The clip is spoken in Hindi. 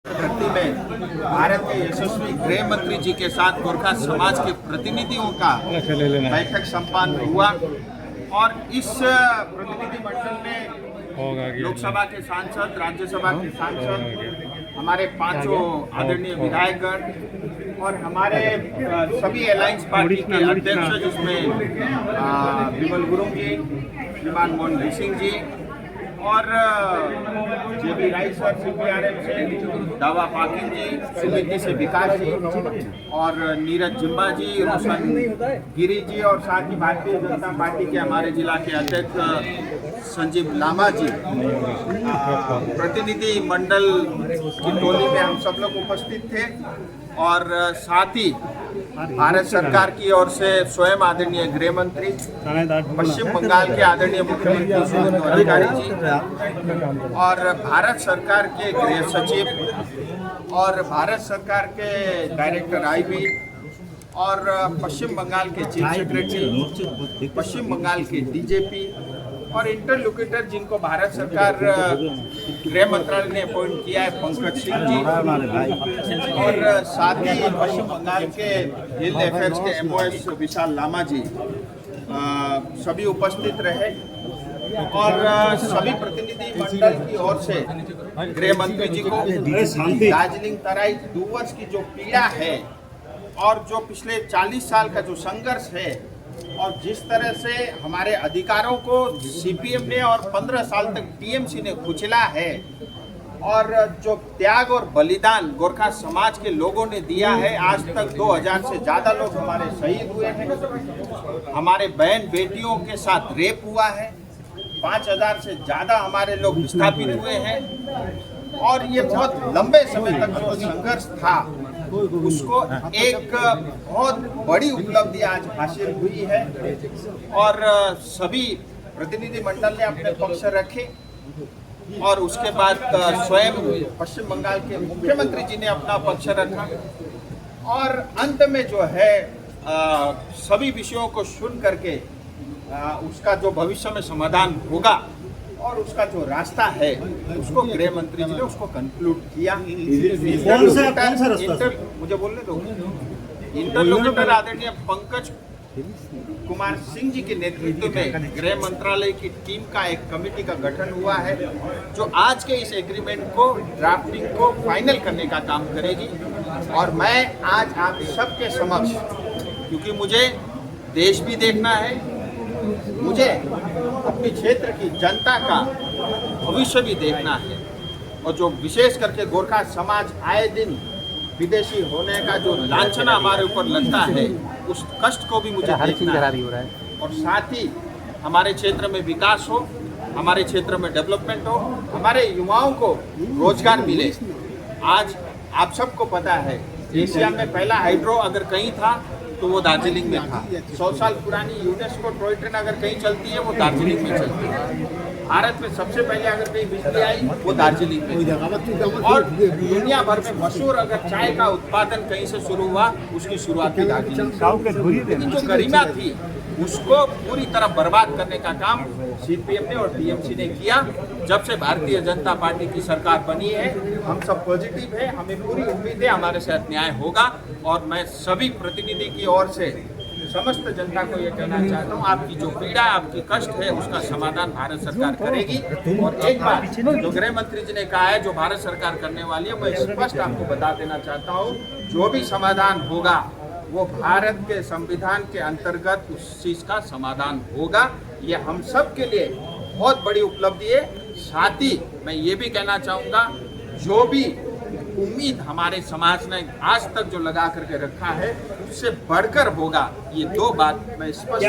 धरती में भारत के यशस्वी गृह मंत्री जी के साथ गोरखा समाज के प्रतिनिधियों का बैठक संपन्न हुआ और इस प्रतिनिधि मंडल में लोकसभा के सांसद, राज्यसभा के सांसद, हमारे पांचों आदरणीय विधायकगण और हमारे सभी अलायंस पार्टी के अध्यक्ष जिसमें विमल गुरुंग जी, श्रीमान मोहन सिंह जी और जेबी राय सर CPRM से, दावा पाकिन जी, समिति से विकास जी और नीरज जिम्बा जी, रोशन गिरी जी और साथ ही भारतीय जनता पार्टी के हमारे जिला के अध्यक्ष संजीव लामा जी, प्रतिनिधि मंडल की टोली में हम सब लोग उपस्थित थे और साथ ही भारत सरकार की ओर से स्वयं आदरणीय गृह मंत्री, पश्चिम बंगाल के आदरणीय मुख्यमंत्री सुवेंदु अधिकारी जी और भारत सरकार के गृह सचिव और भारत सरकार के डायरेक्टर IB और पश्चिम बंगाल के चीफ सेक्रेटरी, पश्चिम बंगाल के DGP और इंटरलोकेटर जिनको भारत सरकार गृह मंत्रालय ने अपॉइंट किया है पंकज सिंह जी और साथ ही पश्चिम बंगाल के हिल अफेयर्स के MOS विशाल लामा जी सभी उपस्थित रहे और सभी प्रतिनिधि मंडल की ओर से गृह मंत्री जी को दार्जिलिंग तराई डूवर्स की जो पीड़ा है और जो पिछले 40 साल का जो संघर्ष है और जिस तरह से हमारे अधिकारों को CPM ने और 15 साल तक TMC ने कुचला है और जो त्याग और बलिदान गोरखा समाज के लोगों ने दिया है, आज तक 2000 से ज़्यादा लोग हमारे शहीद हुए हैं, हमारे बहन बेटियों के साथ रेप हुआ है, 5000 से ज़्यादा हमारे लोग विस्थापित हुए हैं और ये बहुत लंबे समय तक जो संघर्ष था उसको एक बहुत बड़ी उपलब्धि आज हासिल हुई है और सभी प्रतिनिधि मंडल ने अपने पक्ष रखे और उसके बाद स्वयं पश्चिम बंगाल के मुख्यमंत्री जी ने अपना पक्ष रखा और अंत में जो है सभी विषयों को सुन करके उसका जो भविष्य में समाधान होगा और उसका जो रास्ता है उसको गृह मंत्री जी ने उसको कंक्लूड किया। मुझे बोलने दो। इंटरलोकेटर आदरणीय पंकज कुमार सिंह जी के नेतृत्व में गृह मंत्रालय की टीम का एक कमेटी का गठन हुआ है जो आज के इस एग्रीमेंट को ड्राफ्टिंग को फाइनल करने का काम करेगी और मैं आज आप सबके समक्ष, क्योंकि मुझे देश भी देखना है, मुझे अपने क्षेत्र की जनता का भविष्य भी देखना है और जो विशेष करके गोरखा समाज आए दिन विदेशी होने का जो लांछना हमारे ऊपर लगता है उस कष्ट को भी मुझे देखना है और साथ ही हमारे क्षेत्र में विकास हो, हमारे क्षेत्र में डेवलपमेंट हो, हमारे युवाओं को रोजगार मिले। आज आप सबको पता है एशिया में पहला हाइड्रो अगर कहीं था तो वो दार्जिलिंग में था। 100 साल पुरानी यूनेस्को टॉय ट्रेन अगर कहीं चलती है वो दार्जिलिंग में चलती है। भारत में सबसे पहले अगर कहीं बिजली आई वो दार्जिलिंग में और दुनिया भर में मशहूर अगर चाय का उत्पादन कहीं से शुरू हुआ उसकी शुरुआत भी दार्जिलिंग। लेकिन जो गरिमा थी उसको पूरी तरह बर्बाद करने का काम CPM ने और TMC ने किया। जब से भारतीय जनता पार्टी की सरकार बनी है हम सब पॉजिटिव है, हमें पूरी उम्मीद है हमारे साथ न्याय होगा और मैं सभी प्रतिनिधि की ओर से समस्त जनता को ये कहना चाहता हूँ आपकी जो पीड़ा, आपकी कष्ट है उसका समाधान भारत सरकार करेगी। और एक बात जो गृह मंत्री जी ने कहा है जो भारत सरकार करने वाली है मैं स्पष्ट आपको बता देना चाहता हूँ, जो भी समाधान होगा वो भारत के संविधान के अंतर्गत उस चीज का समाधान होगा। ये हम सब के लिए बहुत बड़ी उपलब्धि है। साथ ही मैं ये भी कहना चाहूँगा जो भी उम्मीद हमारे समाज ने आज तक जो लगा करके रखा है उससे बढ़कर होगा। ये दो बात मैं स्पष्ट